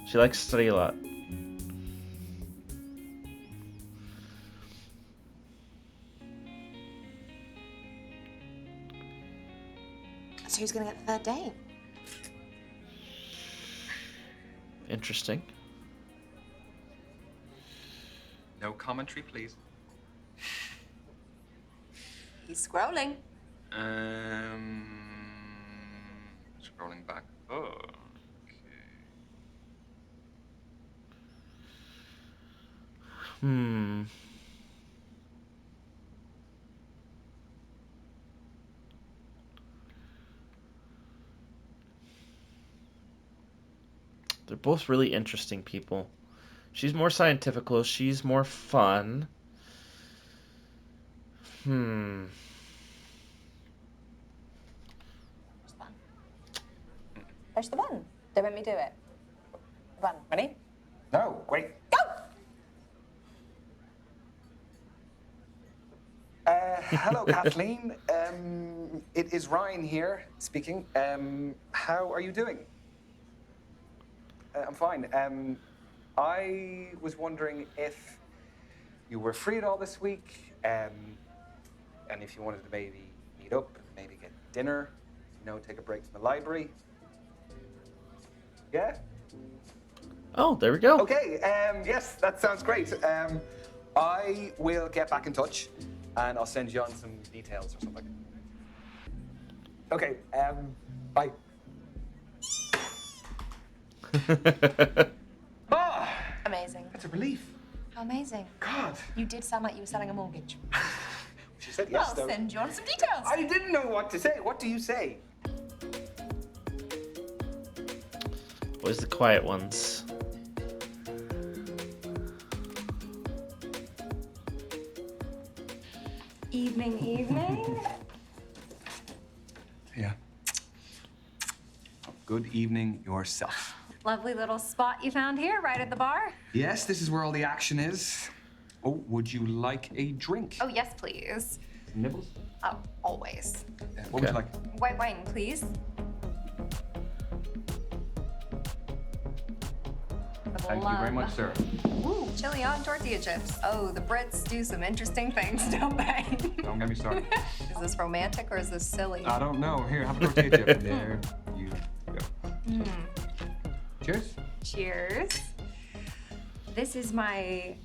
She likes to study a lot. So who's gonna get the third date? Interesting. No commentary, please. He's scrolling. Scrolling back. Oh, Hmm. They're both really interesting people. She's more scientifical. She's more fun. Hmm. Push the button. Push the button. Don't make me do it. The button. Ready? No, wait. Go! Hello, Kathleen. It is Ryan here speaking. How are you doing? I'm fine. I was wondering if you were free at all this week, and if you wanted to maybe meet up, maybe get dinner, take a break from the library. Yeah? Oh, there we go. Okay, yes, that sounds great. I will get back in touch, and I'll send you on some details or something. Okay, bye. Oh, Amazing. that's a relief. Amazing. God. You did sound like you were selling a mortgage. She said yes, I'll though. send you on some details. I didn't know what to say. What do you say? Always the quiet ones. Evening. Yeah. Good evening yourself. Lovely little spot you found here, right at the bar. Yes, this is where all the action is. Oh, would you like a drink? Oh, yes, please. Nibbles? Oh, always. What would Okay. you like? White wine, please. Thank you very much, sir. Ooh, chili on tortilla chips. Oh, the Brits do some interesting things, don't they? Don't get me started. Is this romantic or is this silly? I don't know. Here, have a tortilla chip. There you go. Cheers. Cheers. This is my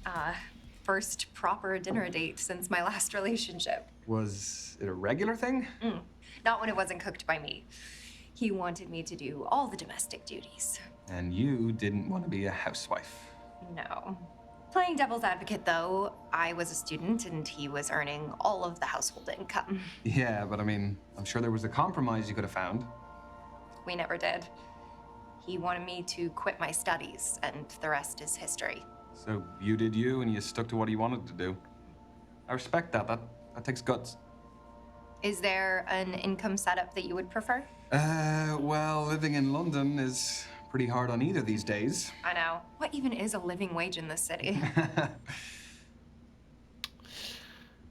first proper dinner date since my last relationship. Was it a regular thing? Not when it wasn't cooked by me. He wanted me to do all the domestic duties. And you didn't want to be a housewife. No. Playing devil's advocate, though, I was a student and he was earning all of the household income. Yeah, but I mean, I'm sure there was a compromise you could have found. We never did. He wanted me to quit my studies, and the rest is history. So you did you, and you stuck to what you wanted to do. I respect that. That takes guts. Is there an income setup that you would prefer? Well, living in London is pretty hard on either these days. I know. What even is a living wage in this city?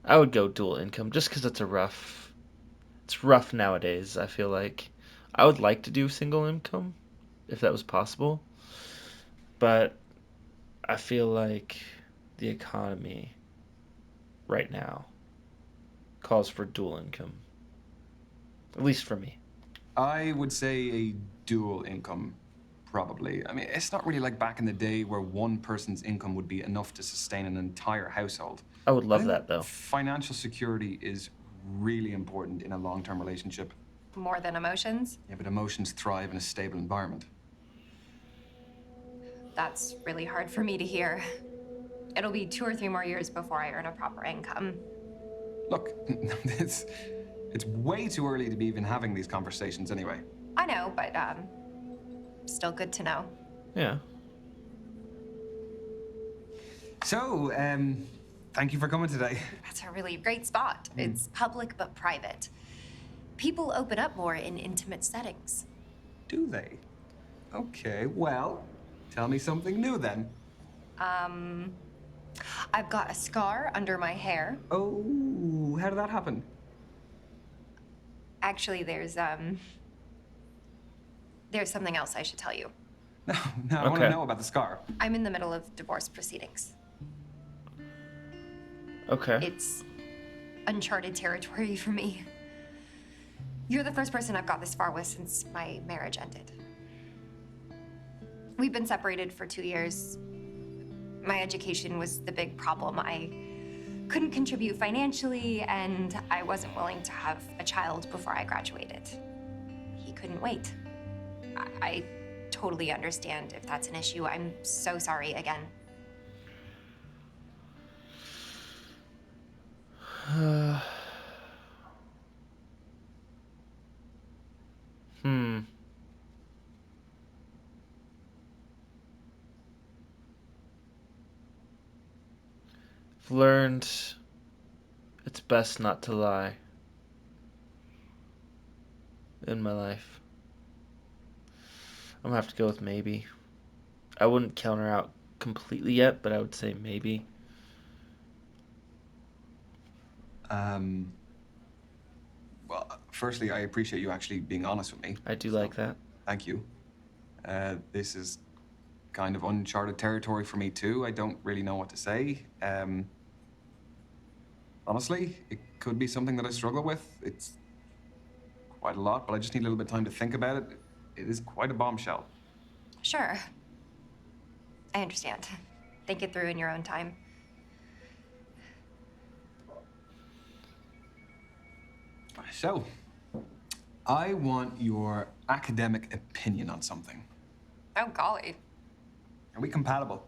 I would go dual income just because it's rough nowadays. I feel like I would like to do single income if that was possible, but I feel like the economy right now calls for dual income, at least for me. I would say a dual income, probably. I mean, it's not really like back in the day where one person's income would be enough to sustain an entire household. I would I love think that though. Financial security is really important in a long-term relationship. More than emotions? Yeah, but emotions thrive in a stable environment. That's really hard for me to hear. It'll be 2 or 3 more years before I earn a proper income. Look, it's way too early to be even having these conversations anyway. I know, but still good to know. Yeah. So, thank you for coming today. That's a really great spot. It's public but private. People open up more in intimate settings. Do they? Okay, well, tell me something new then. I've got a scar under my hair. Oh, how did that happen? Actually, there's something else I should tell you. No, I want to Okay. know about the scar. I'm in the middle of divorce proceedings. Okay. It's uncharted territory for me. You're the first person I've got this far with since my marriage ended. We've been separated for 2 years. My education was the big problem. I couldn't contribute financially, and I wasn't willing to have a child before I graduated. He couldn't wait. I totally understand if that's an issue. I'm so sorry again. Hmm. I've learned it's best not to lie in my life. I'm gonna have to go with maybe. I wouldn't counter out completely yet, but I would say maybe. Well, firstly, I appreciate you actually being honest with me. I do So, like that. Thank you. This is kind of uncharted territory for me too. I don't really know what to say. Honestly, it could be something that I struggle with. It's quite a lot, but I just need a little bit of time to think about it. It is quite a bombshell. Sure. I understand. Think it through in your own time. So, I want your academic opinion on something. Oh, golly. Are we compatible?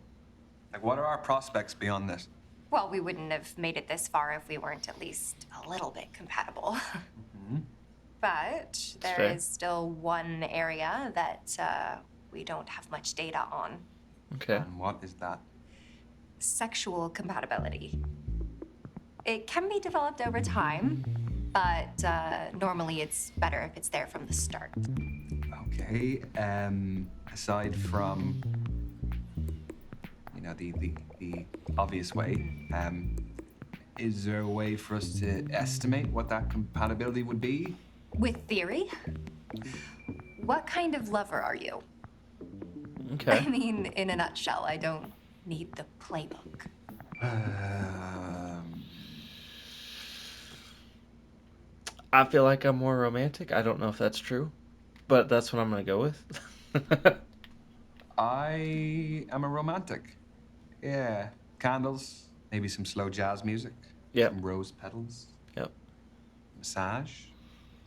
Like, what are our prospects beyond this? Well, we wouldn't have made it this far if we weren't at least a little bit compatible. But there fair. is still one area that we don't have much data on. Okay. And what is that? Sexual compatibility. It can be developed over time, but normally it's better if it's there from the start. Okay. Aside from, the obvious way, is there a way for us to estimate what that compatibility would be? With theory? What kind of lover are you? Okay. I mean, in a nutshell, I don't need the playbook. I feel like I'm more romantic. I don't know if that's true, but that's what I'm gonna go with. I am a romantic. Yeah. Candles, maybe some slow jazz music. Yep. Some rose petals. Yep. Massage.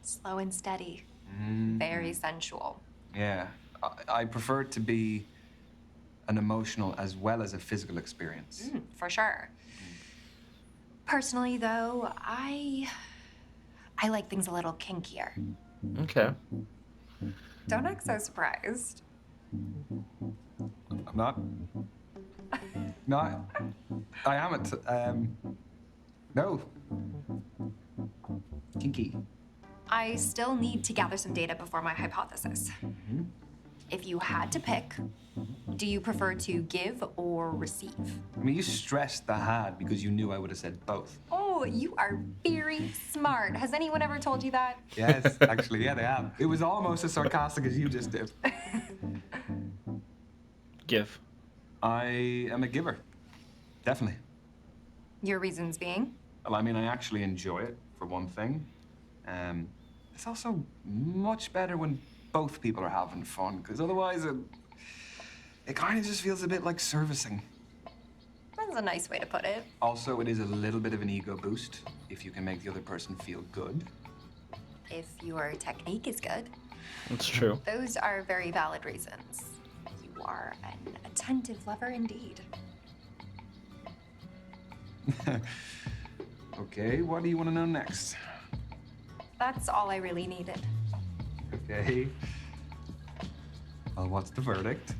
Slow and steady. Mm. Very sensual. Yeah. I prefer it to be an emotional as well as a physical experience. For sure. Personally, though, I like things a little kinkier. Okay. Don't act so surprised. I'm not. No, I haven't. No. Kinky. I still need to gather some data before my hypothesis. If you had to pick, do you prefer to give or receive? I mean, you stressed the had because you knew I would have said both. Oh, you are very smart. Has anyone ever told you that? Yes, actually, yeah, they have. It was almost as sarcastic as you just did. Give. I am a giver. Definitely. Your reasons being? Well, I mean, I actually enjoy it, for one thing. It's also much better when both people are having fun, because otherwise it kind of just feels a bit like servicing. That's a nice way to put it. Also, it is a little bit of an ego boost if you can make the other person feel good. If your technique is good. That's true. Those are very valid reasons. You are an attentive lover indeed. Okay, what do you want to know next? That's all I really needed. Okay. Well, what's the verdict?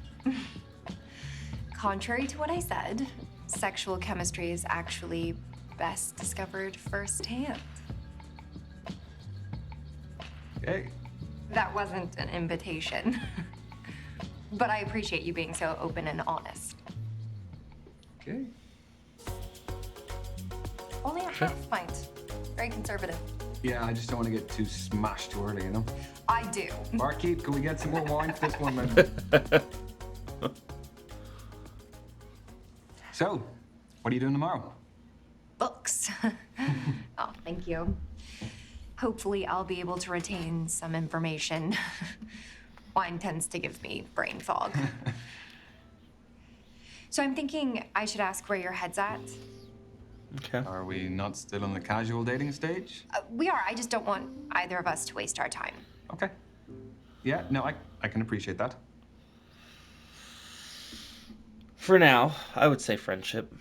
Contrary to what I said, sexual chemistry is actually best discovered firsthand. Okay. That wasn't an invitation. But I appreciate you being so open and honest. Okay. Only a half pint. Very conservative. Yeah, I just don't want to get too smashed too early, you know? I do. Barkeep, can we get some more wine for this one, man? So, what are you doing tomorrow? Books. Oh, thank you. Hopefully, I'll be able to retain some information. Wine tends to give me brain fog. So I'm thinking I should ask where your head's at. Okay. Are we not still in the casual dating stage? We are. I just don't want either of us to waste our time. Okay. Yeah, no, I can appreciate that. For now, I would say friendship.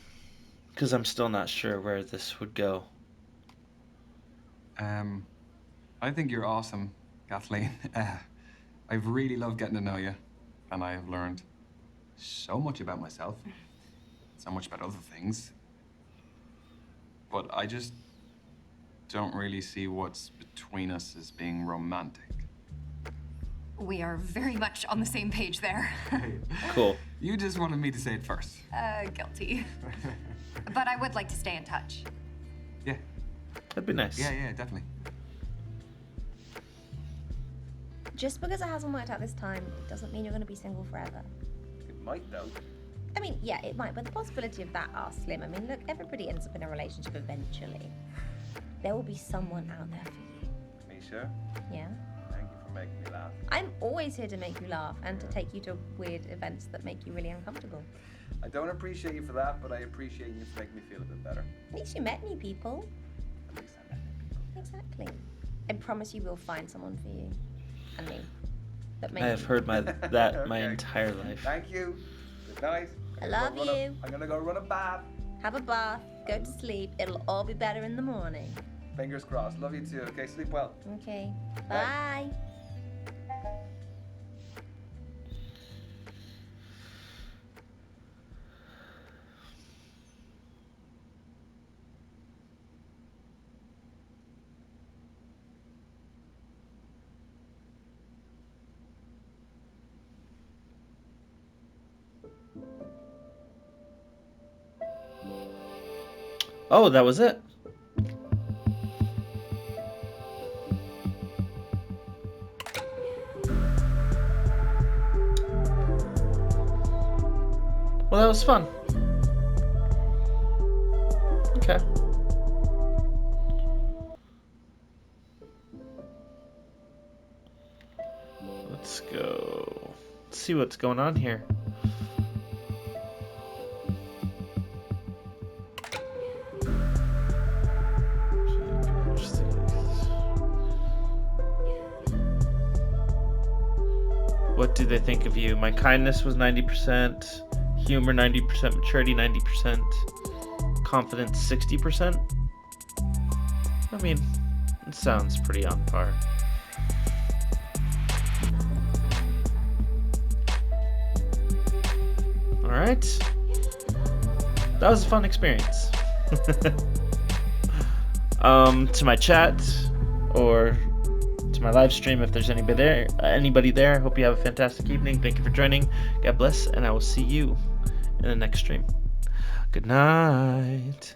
Because I'm still not sure where this would go. I think you're awesome, Kathleen. I've really loved getting to know you, and I have learned so much about myself, so much about other things. But I just don't really see what's between us as being romantic. We are very much on the same page there. Cool. You just wanted me to say it first. Guilty. But I would like to stay in touch. Yeah, That'd be nice. yeah, definitely. Just because it hasn't worked out this time, it doesn't mean you're going to be single forever. It might, though. I mean, yeah, it might, but the possibility of that are slim. I mean, look, everybody ends up in a relationship eventually. There will be someone out there for you. Misha, Yeah? thank you for making me laugh. I'm always here to make you laugh and to take you to weird events that make you really uncomfortable. I don't appreciate you for that, but I appreciate you for making me feel a bit better. At least you met new people. At least I met new people. Exactly. I promise you will find someone for you. And me. That I makes have you. heard that my Okay. entire life. Thank you. Good night. I I'm love gonna go run you. I'm gonna go run a bath. Have a bath, go to sleep. It'll all be better in the morning. Fingers crossed. Love you too. Okay, sleep well. Okay. Bye. Bye. Oh, that was it. Well, that was fun. Okay. Let's go. Let's see what's going on here. What do they think of you? My kindness was 90%, humor 90%, maturity 90%, confidence 60%. I mean, it sounds pretty on par. Alright. That was a fun experience. To my chat or to my live stream, if there's anybody there, I hope you have a fantastic evening. Thank you for joining. God bless, and I will see you in the next stream. Good night.